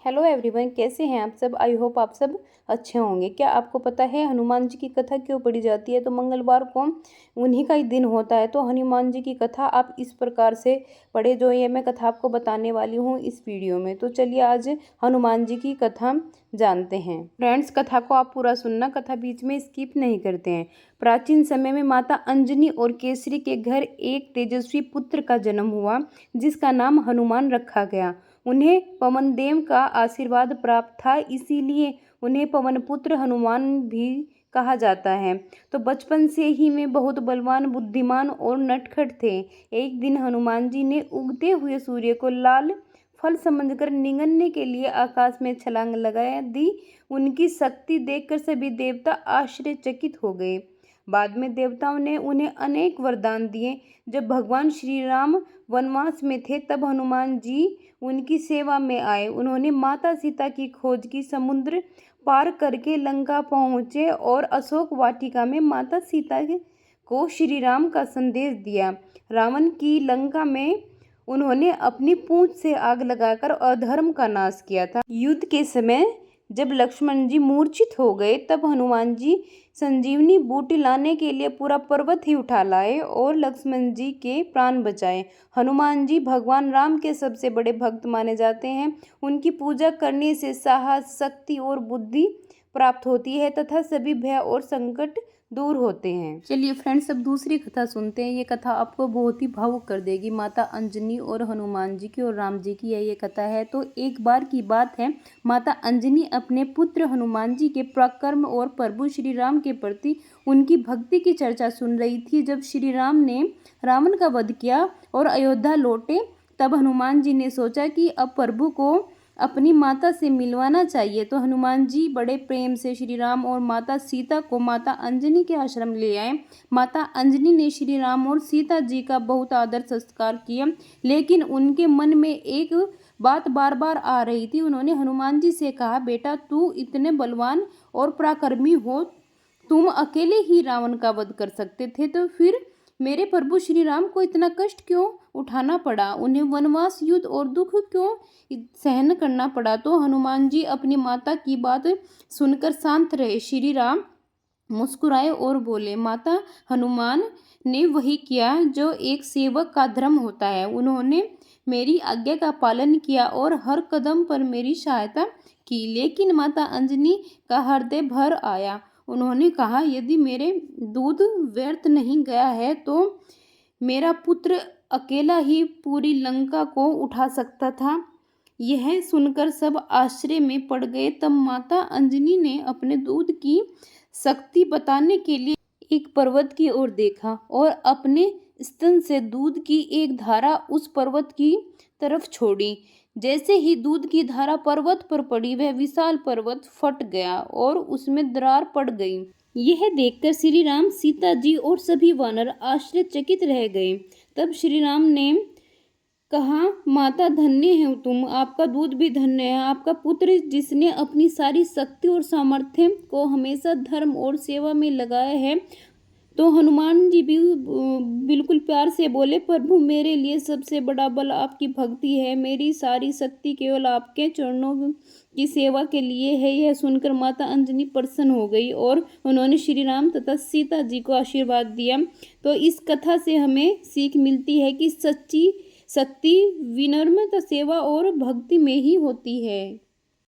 Hello everyone, कैसे हैं आप सब। आई होप आप सब अच्छे होंगे। क्या आपको पता है हनुमान जी की कथा क्यों पढ़ी जाती है। तो मंगलवार को उन्हीं का ही दिन होता है। तो हनुमान जी की कथा आप इस प्रकार से पढ़े, जो ये मैं कथा आपको बताने वाली हूँ इस वीडियो में। तो चलिए आज हनुमान जी की कथा जानते हैं। फ्रेंड्स, कथा को आप पूरा सुनना, कथा बीच में स्किप नहीं करते हैं। प्राचीन समय में माता अंजनी और केसरी के घर एक तेजस्वी पुत्र का जन्म हुआ, जिसका नाम हनुमान रखा गया। उन्हें पवनदेव का आशीर्वाद प्राप्त था, इसीलिए उन्हें पवनपुत्र हनुमान भी कहा जाता है। तो बचपन से ही वे बहुत बलवान, बुद्धिमान और नटखट थे। एक दिन हनुमान जी ने उगते हुए सूर्य को लाल फल समझकर निगलने के लिए आकाश में छलांग लगा दी। उनकी शक्ति देखकर सभी देवता आश्चर्यचकित हो गए। बाद में देवताओं ने उन्हें अनेक वरदान दिए। जब भगवान श्री राम वनवास में थे, तब हनुमान जी उनकी सेवा में आए। उन्होंने माता सीता की खोज की, समुद्र पार करके लंका पहुँचे और अशोक वाटिका में माता सीता को श्री राम का संदेश दिया। रावण की लंका में उन्होंने अपनी पूंछ से आग लगाकर अधर्म का नाश किया था। युद्ध के समय जब लक्ष्मण जी मूर्छित हो गए, तब हनुमान जी संजीवनी बूटी लाने के लिए पूरा पर्वत ही उठा लाए और लक्ष्मण जी के प्राण बचाए। हनुमान जी भगवान राम के सबसे बड़े भक्त माने जाते हैं। उनकी पूजा करने से साहस, शक्ति और बुद्धि प्राप्त होती है तथा सभी भय और संकट दूर होते हैं। चलिए फ्रेंड्स, अब दूसरी कथा सुनते हैं। ये कथा आपको बहुत ही भावुक कर देगी। माता अंजनी और हनुमान जी की और राम जी की ये कथा है। तो एक बार की बात है, माता अंजनी अपने पुत्र हनुमान जी के पराक्रम और प्रभु श्री राम के प्रति उनकी भक्ति की चर्चा सुन रही थी। जब श्री राम ने रावण का वध किया और अयोध्या लौटे, तब हनुमान जी ने सोचा कि अब प्रभु को अपनी माता से मिलवाना चाहिए। तो हनुमान जी बड़े प्रेम से श्री राम और माता सीता को माता अंजनी के आश्रम ले आए। माता अंजनी ने श्री राम और सीता जी का बहुत आदर सत्कार किया, लेकिन उनके मन में एक बात बार बार आ रही थी। उन्होंने हनुमान जी से कहा, बेटा तू इतने बलवान और पराक्रमी हो, तुम अकेले ही रावण का वध कर सकते थे, तो फिर मेरे प्रभु श्री राम को इतना कष्ट क्यों उठाना पड़ा, उन्हें वनवास, युद्ध और दुख क्यों सहन करना पड़ा। तो हनुमान जी अपनी माता की बात सुनकर शांत रहे। श्री राम मुस्कुराए और बोले, माता, हनुमान ने वही किया जो एक सेवक का धर्म होता है। उन्होंने मेरी आज्ञा का पालन किया और हर कदम पर मेरी सहायता की। लेकिन माता अंजनी का हृदय भर आया। उन्होंने कहा, यदि मेरे दूध व्यर्थ नहीं गया है तो मेरा पुत्र अकेला ही पूरी लंका को उठा सकता था। यह सुनकर सब आश्चर्य में पड़ गए। तब माता अंजनी ने अपने दूध की शक्ति बताने के लिए एक पर्वत की ओर देखा और अपने स्तन से दूध की एक धारा उस पर्वत की तरफ छोड़ी। जैसे ही दूध की धारा पर्वत पर पड़ी, वह विशाल पर्वत फट गया और उसमें दरार पड़ गई। यह देखकर श्री राम, सीता जी और सभी वानर आश्चर्यचकित रह गए। तब श्री राम ने कहा, माता धन्य है तुम, आपका दूध भी धन्य है। आपका पुत्र जिसने अपनी सारी शक्ति और सामर्थ्य को हमेशा धर्म और सेवा में लगाया है। तो हनुमान जी भी बिल्कुल प्यार से बोले, प्रभु मेरे लिए सबसे बड़ा बल आपकी भक्ति है। मेरी सारी शक्ति केवल आपके चरणों की सेवा के लिए है। यह सुनकर माता अंजनी प्रसन्न हो गई और उन्होंने श्री राम तथा सीता जी को आशीर्वाद दिया। तो इस कथा से हमें सीख मिलती है कि सच्ची शक्ति विनम्रता, सेवा और भक्ति में ही होती है।